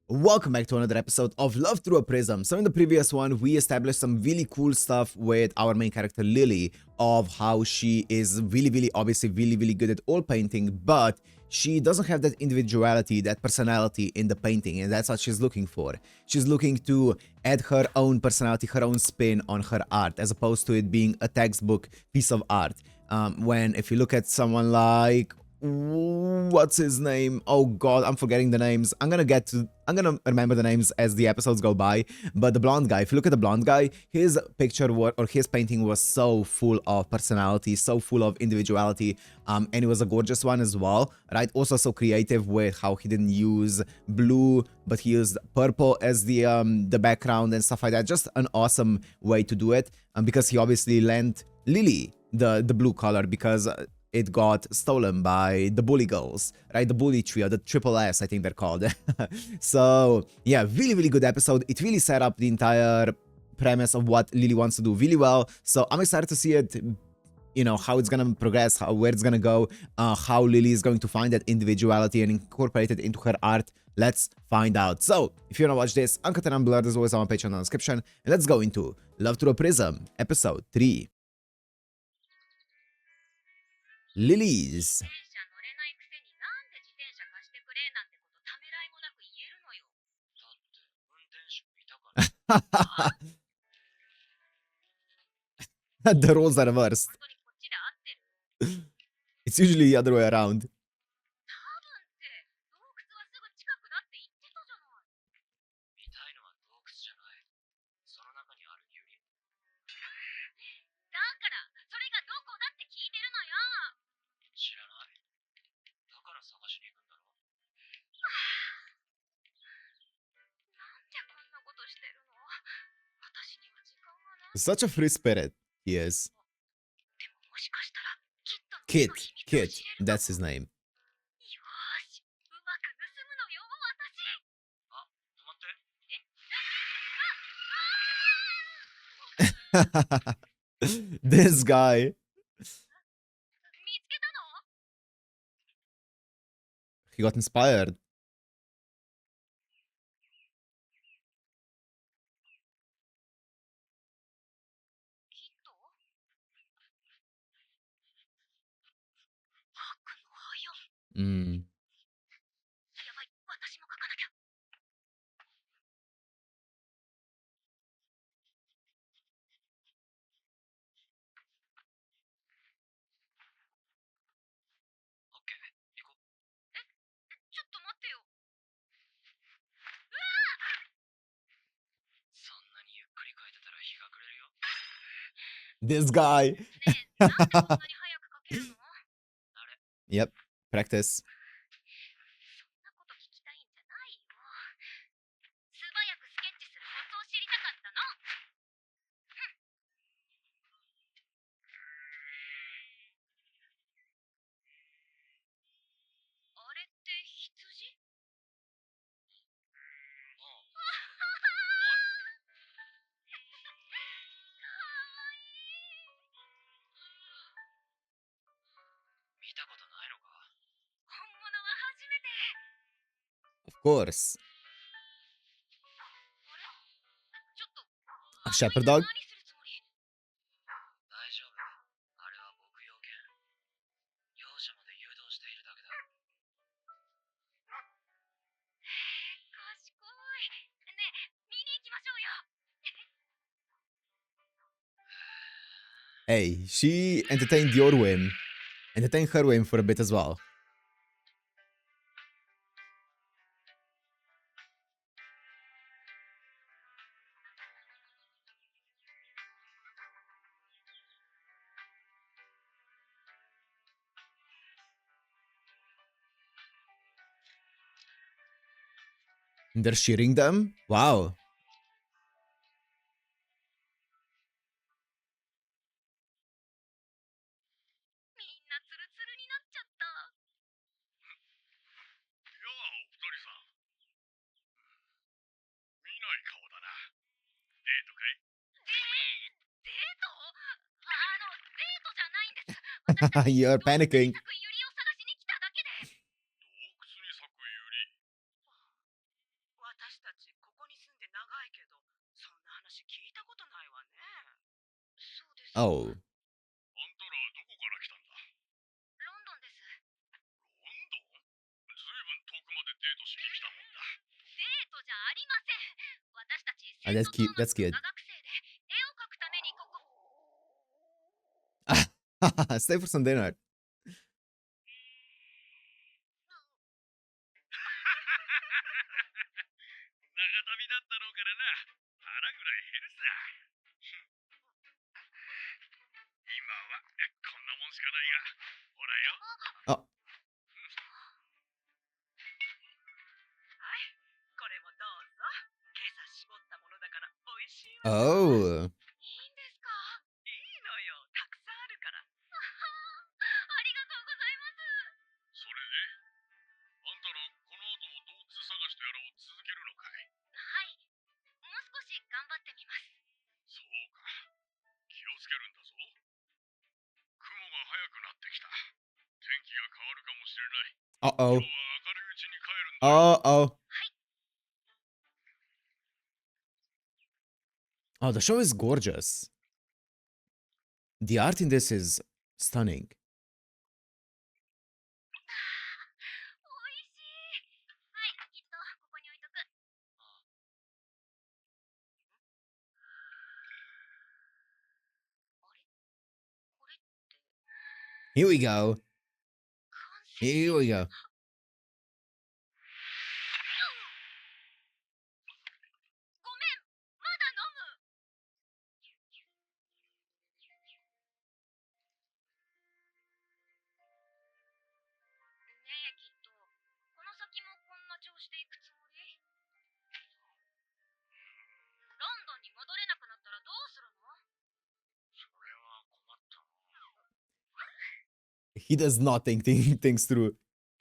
Welcome back to another episode of Love Through a Prism. So in the previous one, we established some really cool stuff with our main character Lily, of how she is obviously really good at oil painting, but she doesn't have that individuality, that personality in the painting, and that's what she's looking for. She's looking to add her own personality, her own spin on her art, as opposed to it being a textbook piece of art. If you look at someone like, what's his name? Oh god, I'm forgetting the names. I'm gonna remember the names as the episodes go by. But the blonde guy, if you look at the blonde guy, his picture or his painting was so full of personality, so full of individuality, and it was a gorgeous one as well, right? Also so creative with how he didn't use blue, but he used purple as the background and stuff like that. Just an awesome way to do it, because he obviously lent Lily the blue color because it got stolen by the bully girls, right? The bully trio, the triple S, I think they're called. So yeah, really good episode. It really set up the entire premise of what Lily wants to do really well. So I'm excited to see it, you know, how it's gonna progress, where it's gonna go, how Lily is going to find that individuality and incorporate it into her art. Let's find out. So if you wanna watch this, Uncut and Unblurred, there's always on my Patreon in the description. And let's go into Love Through a Prism, episode 3. Lilies. The roles are reversed. It's usually the other way around. Such a free spirit he is. Kit, that's his name. This guy. He got inspired. This guy. Yep, practice. Of course. A shepherd dog? Hey, she entertained your whim. Entertained her whim for a bit as well. They're shooting them? Wow. You're panicking. 私たちここに住んで長いけど、そんな話聞いたことないわね。そうですか。Oh. あんたらどこから来たんだ？ロンドンです。ロンドン？ずいぶん遠くまでデートしに来たもんだ。デートじゃありません。私たち Ah, セン that's トト cute. ーマ That's スの cute. 座学生で絵を描くためにここ。Stay for some dinner. 長旅だったろうからな。腹ぐらい減るさ。今はこんなもんしかないが、ほらよ。Oh. はい、これもどうぞ。今朝絞ったものだから美味しいわ。Oh. いいんですか？いいのよ。たくさんあるから。ありがとうございます。それで、あんたらこの後も洞窟探しとやらを続けるのかい？はい、もう少し頑張ってみます。そうか。気をつけるんだぞ。雲が早くなってきた。天気が変わるかもしれない。今 Uh-oh. 日は明るいうちに帰るんだよ。Uh-oh. はい。 Oh, the show is gorgeous. The art in this is stunning. おいしい。はい、きっとここに置いとく。あれ？これって Here we go. 完成。 Here we go. ごめん、まだ飲む。ねえ、きっとこの先もこんな調子で行くつもり？ロンドンに戻れなくなったらどうするの？それは困ったな。 He does not think things through.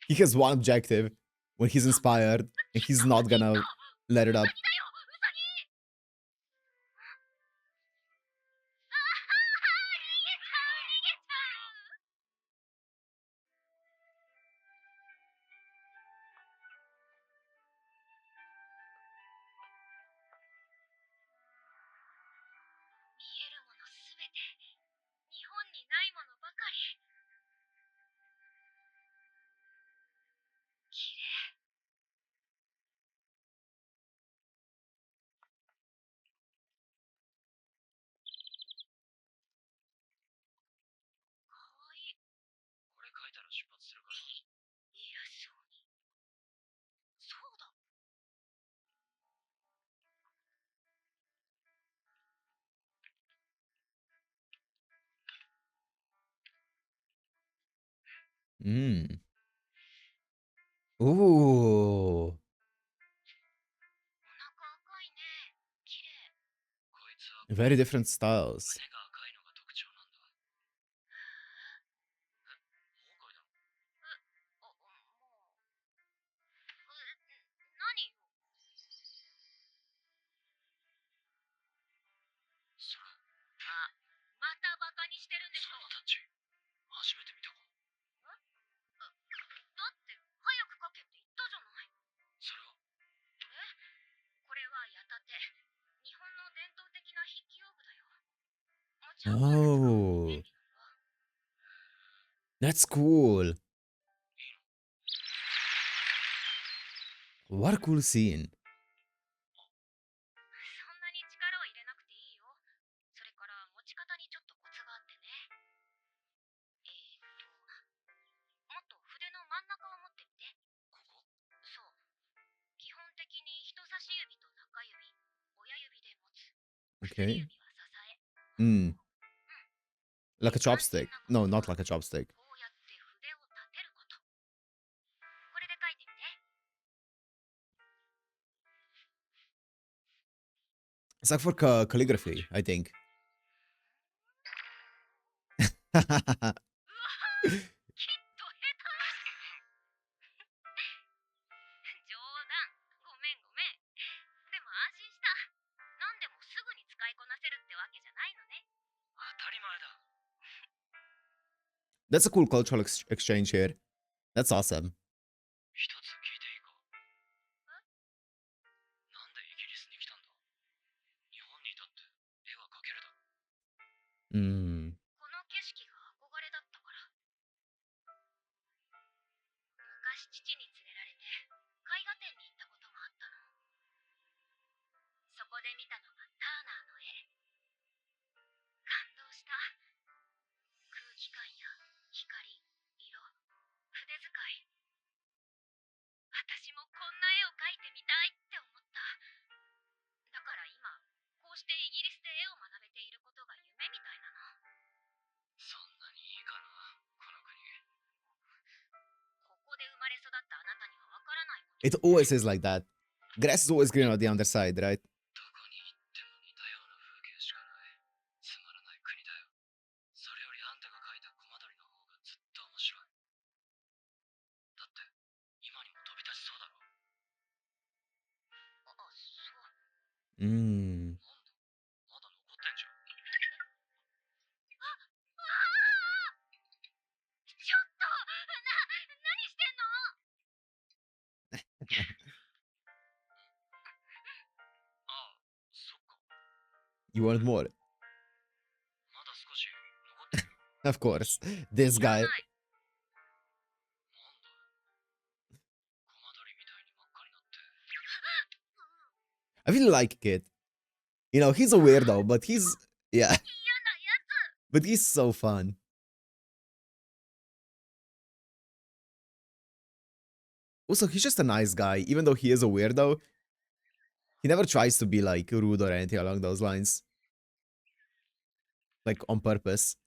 He has one objective when he's inspired, and he's not gonna let it up. ウサギだよ、ウサギ。あはは、逃げちゃう、逃げちゃう。見えるものすべて、日本にないものばかり。綺麗。かわいい。これ書いたら出発するから。偉そうに。そうだ。Mm. Ooh. お腹赤いね。綺麗。こいつは Very different styles. 胸が赤いのが特徴なんだ。崩壊だ。もう。何よ。それ、あ、またバカにしてるんでしょ。サニたち、初めて見たかも。だって早く書けって言ったじゃない。それはこれは矢立て。日本の伝統的な筆記用具だよ。持ち運んで使うの便 Oh, 利だよ。 that's cool. What a cool scene. そんなに力を入れなくていいよ。それから持ち方にちょっとコツがあってね。もっと筆の真ん中を持ってみて。ここ？そう。基本的に人差し指と中指、親指で持つ。薬 Okay. 指は支え。 Mm. Like a chopstick. No, not like a chopstick. こうやって筆を立てること。これで書いてみて。 It's like for calligraphy, I think. うわー、きっと下手だ。冗談。ごめんごめん。でも安心した。何でもすぐに使いこなせるってわけじゃないのね。当たり前だ。 That's a cool cultural exchange here. That's awesome. 一つ聞いていいか？ Mm. この景色が憧れだったから。昔父に連れられて絵画展に行ったこともあったの。そこで見たのがターナーの絵。感動した。空気感や光、色、筆遣い。私もこんな絵を描いてみたいって思った。だから今、こうしてイギリスで絵を学べていることが夢みたいなの。そんなにいいかな、この国。ここで生まれ育ったあなたにはわからないこと。 It always is like that. Grass is always green on the underside, right? どこに行っても似たような風景しかない。つまらない国だよ。それよりあんたが描いたコマ鳥の方がずっと面白い。だって今にも飛び立ちそうだろ。あ、そう。Mm. まだ残ってんじゃん。ちょっと何してんの？ああ、そっか。 You want more? まだ少し残ってるよ。 Of course. This いら guy. ない。なんだ、コマ鳥みたいに真っ赤になって。 I really like Kit. You know, he's a weirdo, but he's yeah, 嫌なやつ。 but he's so fun. Also, he's just a nice guy, even though he is a weirdo. He never tries to be like rude or anything along those lines. Like on purpose.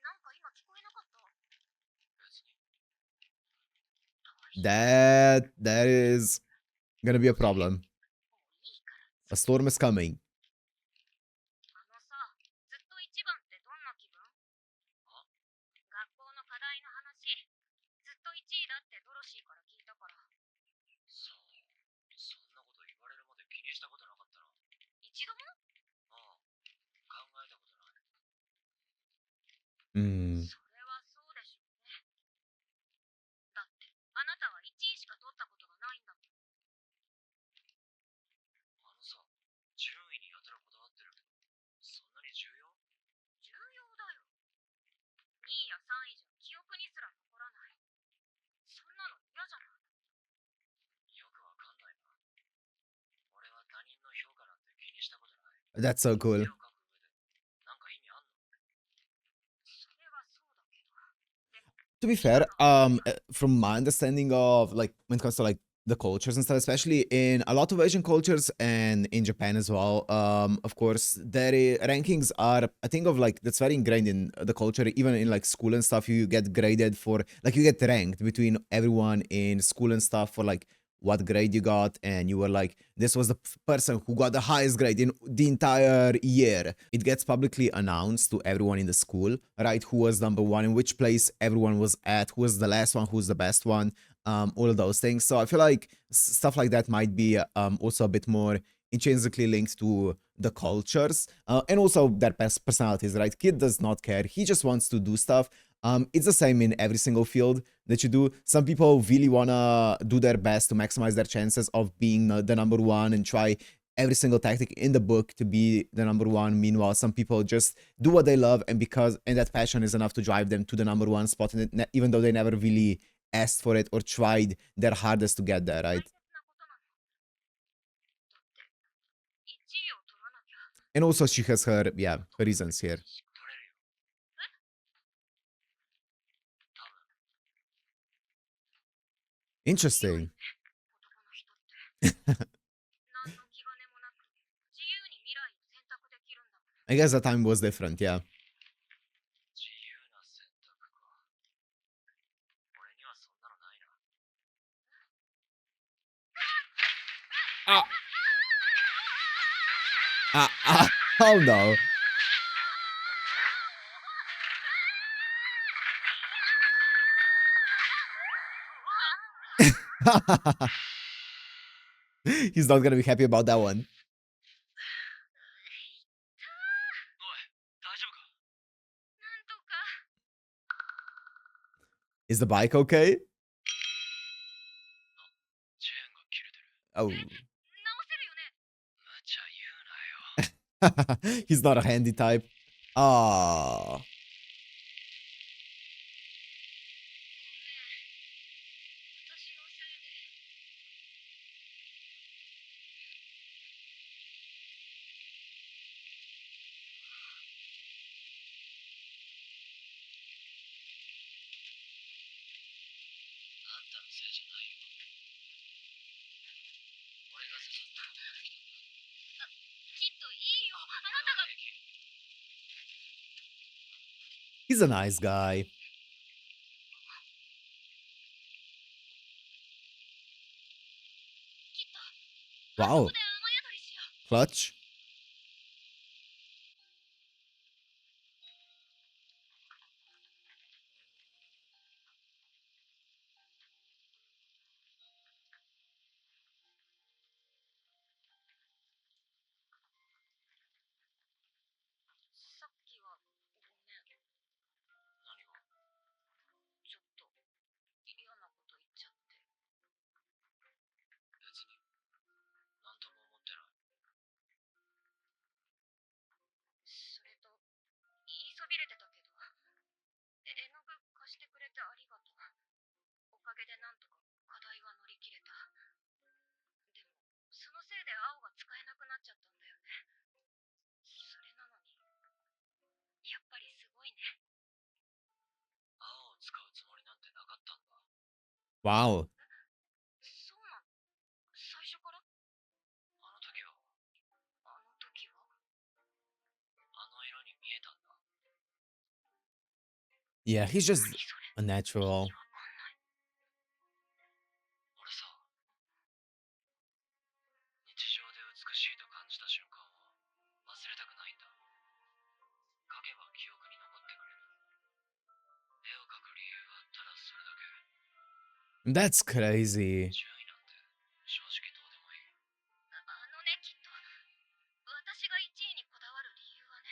なんか今聞こえなかった。別に。 That is gonna be a problem. もういいから。 A storm is coming. あのさ、ずっと一番ってどんな気分？あ、学校の課題の話。ずっと1位だってドロシーから聞いたから。そう。そんなこと言われるまで気にしたことなかったな。一度も？ああ、考えたことない。Mm. それはそうでしょうね。だってあなたは1位しか取ったことがないんだもん。あのさ、順位にやたらこだわってるけど、そんなに重要？重要だよ。2位や3位じゃ記憶にすら残らない。そんなの嫌じゃない？よくわかんないな。俺は他人の評価なんて気にしたことない。 That's so cool. 絵を描く上でなんか意味あんの？それはそうだけど。でも To be fair, from my understanding of like when it comes to like the cultures and stuff, especially in a lot of Asian cultures and in Japan as well, of course, rankings are a thing of like that's very ingrained in the culture. Even in like school and stuff, you get graded for like you get ranked between everyone in school and stuff for like what grade you got, and you were like, this was the person who got the highest grade in the entire year. It gets publicly announced to everyone in the school, right? Who was number one, in which place everyone was at, who was the last one, who's the best one, all of those things. So I feel like stuff like that might be also a bit more intrinsically linked to the cultures and also their personalities, right? Kid does not care. He just wants to do stuff. It's the same in every single field that you do. Some people really wanna do their best to maximize their chances of being the number one and try every single tactic in the book to be the number one. Meanwhile, some people just do what they love, and that passion is enough to drive them to the number one spot, even though they never really asked for it or tried their hardest to get there, right? 大切なことなの。だって1位を取らなきゃ。 And also she has her reasons here. 取れるよ。多分。 Interesting. 男の人って何の気兼ねもなく自由に未来を選択できるんだもん。 I guess the time was different, yeah. 自由な選択か。俺にはそんなのないな。 Oh no. He's not gonna be happy about that one. おい、大丈夫か？なんとか。 Is the bike okay? チェーンが切れてる。 Oh. 直せるよね？無茶言うなよ。He's not a handy type. Ah. 私のせいで。あんたのせいじゃないよ。俺が誘ったことができたんだ。きっといいよ。あなたが。平気。 He's a nice guy. きっと。あそ Wow. こで雨宿りしよう。 Clutch. さっきはごめん。何が？ちょっと嫌なこと言っちゃって。別に何とも思ってない。それと言いそびれてたけど、絵の具貸してくれてありがとう。おかげでなんとか課題は乗り切れた。でもそのせいで青が使えなくなっちゃったんだよね。それなのにやっぱりすごいね。青を使うつもりなんてなかったんだ。Wow. そうなの？最初から？あの時はあの時は？あの色に見えたんだ。 Yeah, he's 何 just それ？ a 意 natural. 味わかんない。俺さ、日常で美しいと感じた瞬間を忘れたくないんだ。描けば記憶に残ってくれる。絵を描く理由はただそれだけ。 That's crazy. 順位なんて正直どうでもいい。あのね、きっと私が1位にこだわる理由はね、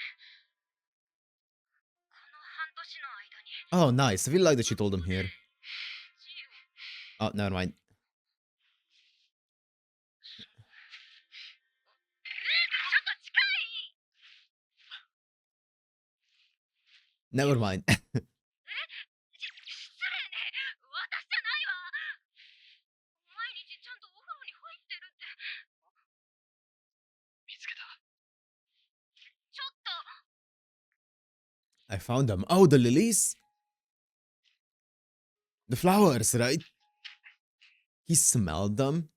この半年の間に Oh, nice. I feel like that she told him here. 字を Oh, never mind. ちょっと近い。 Never mind. 失礼ね。私じゃないわ。毎日ちゃんとお風呂に入ってるって。見つけた。ちょっと。 I found them. Oh, the lilies? The flowers, right? He smelled them.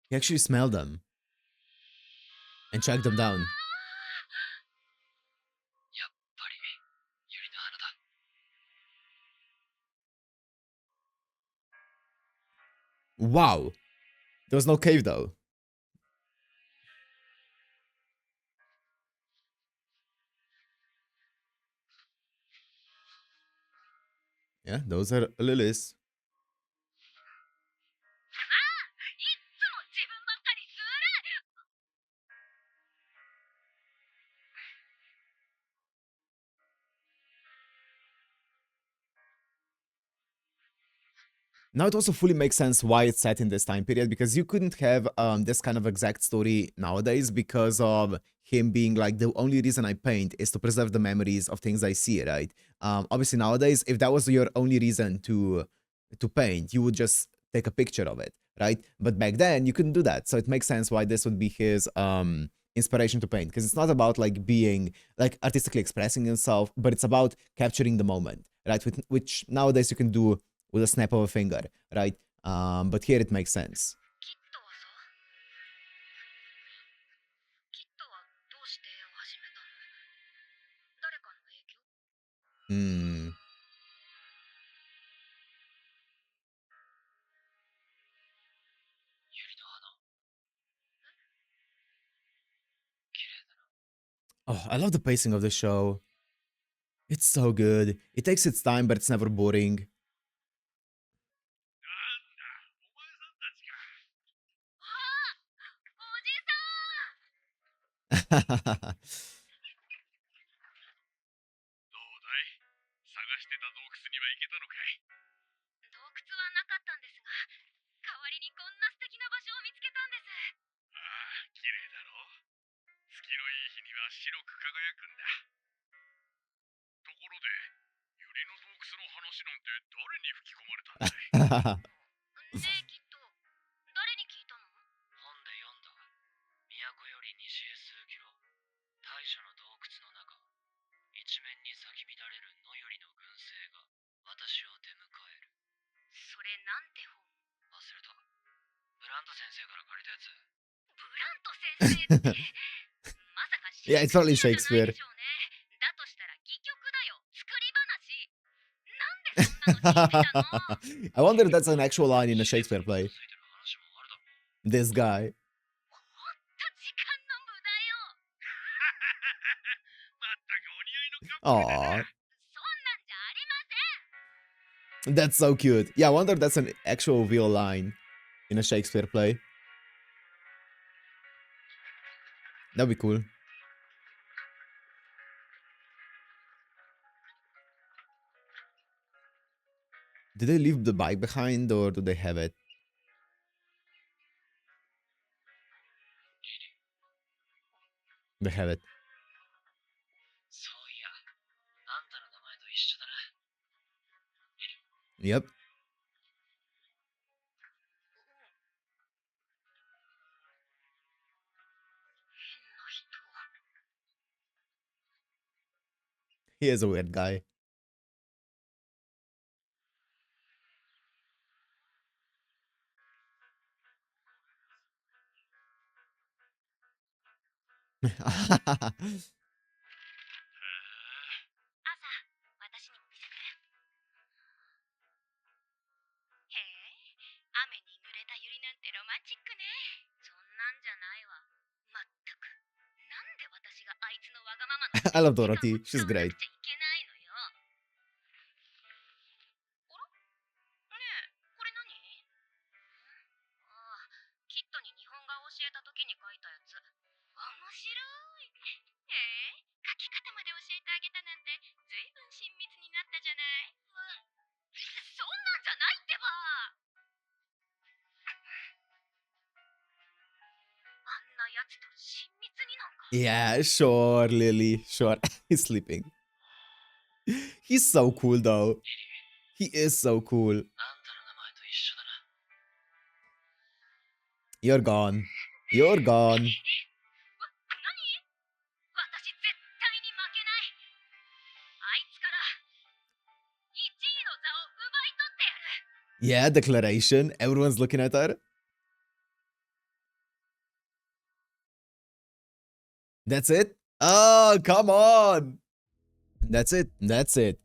He actually smelled them and tracked them down. やっぱりユリの花だ。 Wow. There was no cave though. Yeah, those are lilies. いっつも自分ばっかりずるい。 Now it also fully makes sense why it's set in this time period, because you couldn't have this kind of exact story nowadays because of him being like, the only reason I paint is to preserve the memories of things I see, right? Obviously nowadays, if that was your only reason to paint, you would just take a picture of it, right? But back then you couldn't do that, so it makes sense why this would be his inspiration to paint, because it's not about like being like artistically expressing himself, but it's about capturing the moment, right? Which nowadays you can do with a snap of a finger, right? But here it makes sense. キットはさ、キットはどうして絵を始めたの？誰かの影響？ Hmm. ユリの花。綺麗だな。 Oh, I love the pacing of the show. It's so good. It takes its time, but it's never boring. ああ、おじさん。 どうだい？探してたたのかい？洞窟はなかったんですが、代わりにこんな素敵な場所を見つけたんです。ああ、綺麗だろ？月のいい日には白く輝くんだ。ところで、ユリの洞窟の話なんて誰に吹き込まれたんだい？ねえ、きっと。誰に聞いたの？本で読んだ。都より西へ数キロ、大社の洞窟の中、一面に咲き乱れる野百合の群生が私を出迎える。それなんて本？忘れた。ブラント先生から借りたやつ。ブラント先生ってまさか Yeah, it's probably シェイクスピア Shakespeare. じゃないでしょうね。だとしたら戯曲だよ。作り話。なんでそんなの信じたの？ I wonder if that's an actual line in a Shakespeare play. ついてる話もあるだろ。 This guy. ほんと時間の無駄よ。まったくお似合いのカップルだな。 Aww, そんなんじゃありません。 that's so cute. Yeah, I wonder if that's an actual real line in a Shakespeare play. That'd be cool. Did they leave the bike behind or do they have it? リリ They have it. そういや、あんたの名前と一緒だな。リリ Yep. 変な人。 He is a weird guy. I love Dorothy. She's great. なやつと親密になんか。 Yeah, sure, Lily. Sure. He's sleeping. He's so cool, though. He is so cool. あんたの名前と一緒だな。 You're gone. You're gone. 私絶対に負けない。あいつから1位の座を奪い取ってやる。 Yeah, declaration. Everyone's looking at her. That's it? Oh, come on. That's it. That's it.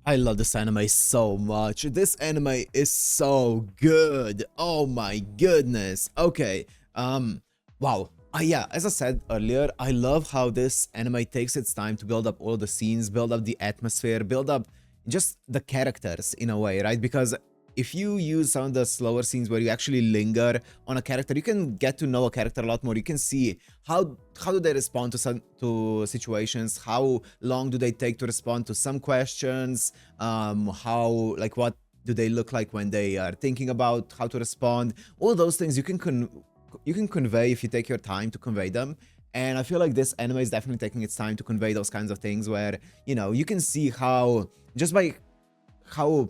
I love this anime so much. This anime is so good. Oh my goodness. Okay. Wow. Yeah, as I said earlier, I love how this anime takes its time to build up all the scenes, build up the atmosphere, build up just the characters in a way, right? Because if you use some of the slower scenes where you actually linger on a character, you can get to know a character a lot more. You can see how do they respond to situations, how long do they take to respond to some questions, how, like, what do they look like when they are thinking about how to respond. All those things you can convey if you take your time to convey them. And I feel like this anime is definitely taking its time to convey those kinds of things where, you know, you can see how, just by how,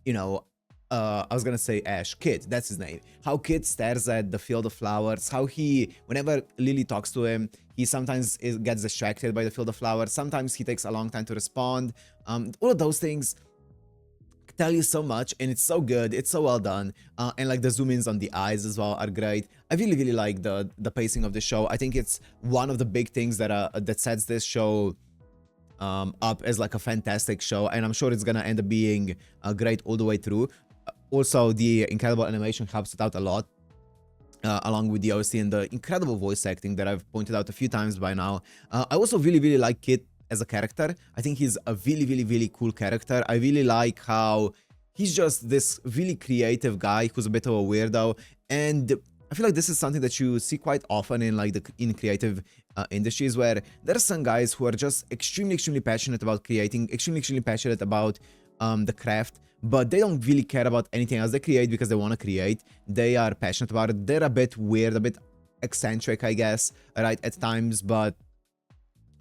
you know, I was gonna say Ash, Kit, that's his name. How Kit stares at the field of flowers, how he, whenever Lily talks to him, he sometimes gets distracted by the field of flowers, sometimes he takes a long time to respond. All of those things tell you so much, and it's so good, it's so well done. And like the zoom-ins on the eyes as well are great. I really like the pacing of the show. I think it's one of the big things that that sets this show up as like a fantastic show, and I'm sure it's gonna end up being great all the way through. Also, the incredible animation helps it out a lot, along with the OC and the incredible voice acting that I've pointed out a few times by now. I also really like Kit as a character. I think he's a really cool character. I really like how he's just this really creative guy who's a bit of a weirdo, and I feel like this is something that you see quite often in like in creative industries, where there are some guys who are just extremely passionate about creating, extremely passionate about the craft, but they don't really care about anything else. They create because they want to create. They are passionate about it. They're a bit weird, a bit eccentric, I guess, right, at times, but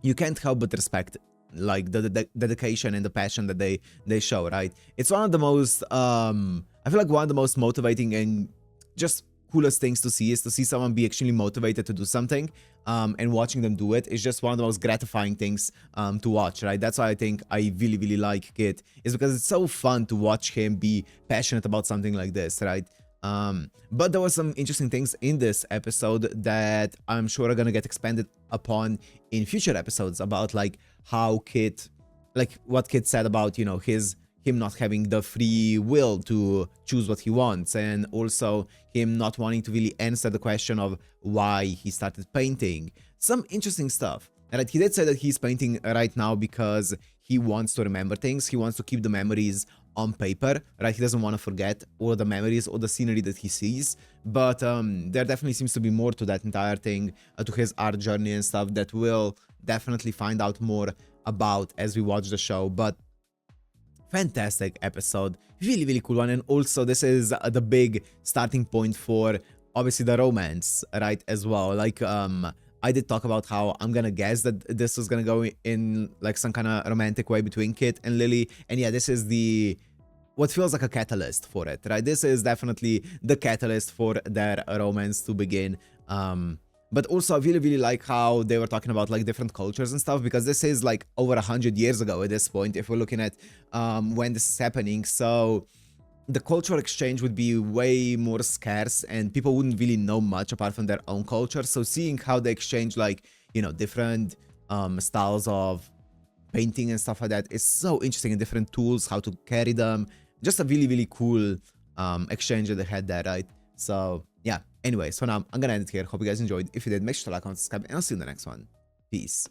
you can't help but respect like the dedication and the passion that they show, right? It's one of the most I feel like one of the most motivating and just coolest things to see is to see someone be extremely motivated to do something, and watching them do it is just one of the most gratifying things to watch, right? That's why I think I really like Kit, is because it's so fun to watch him be passionate about something like this, right? But there were some interesting things in this episode that I'm sure are gonna get expanded upon in future episodes about like how Kit, like what Kit said about, you know, him not having the free will to choose what he wants, and also him not wanting to really answer the question of why he started painting. Some interesting stuff. Right, he did say that he's painting right now because he wants to remember things. He wants to keep the memories on paper, right? He doesn't want to forget all the memories or the scenery that he sees. But there definitely seems to be more to that entire thing, to his art journey and stuff that we'll definitely find out more about as we watch the show. But fantastic episode, really cool one. And also this is the big starting point for obviously the romance, right, as well. Like I did talk about how I'm gonna guess that this was gonna go in like some kind of romantic way between Kit and Lily, and yeah, this is the what feels like a catalyst for it, right? This is definitely the catalyst for their romance to begin. But also I really like how they were talking about like different cultures and stuff, because this is like over 100 years ago at this point if we're looking at when this is happening. So the cultural exchange would be way more scarce and people wouldn't really know much apart from their own culture. So seeing how they exchange like, you know, different styles of painting and stuff like that is so interesting, and different tools, how to carry them. Just a really cool exchange that they had there, right? So yeah, anyways, for now, I'm gonna end it here. Hope you guys enjoyed. If you did, make sure to like, comment, subscribe, and I'll see you in the next one. Peace.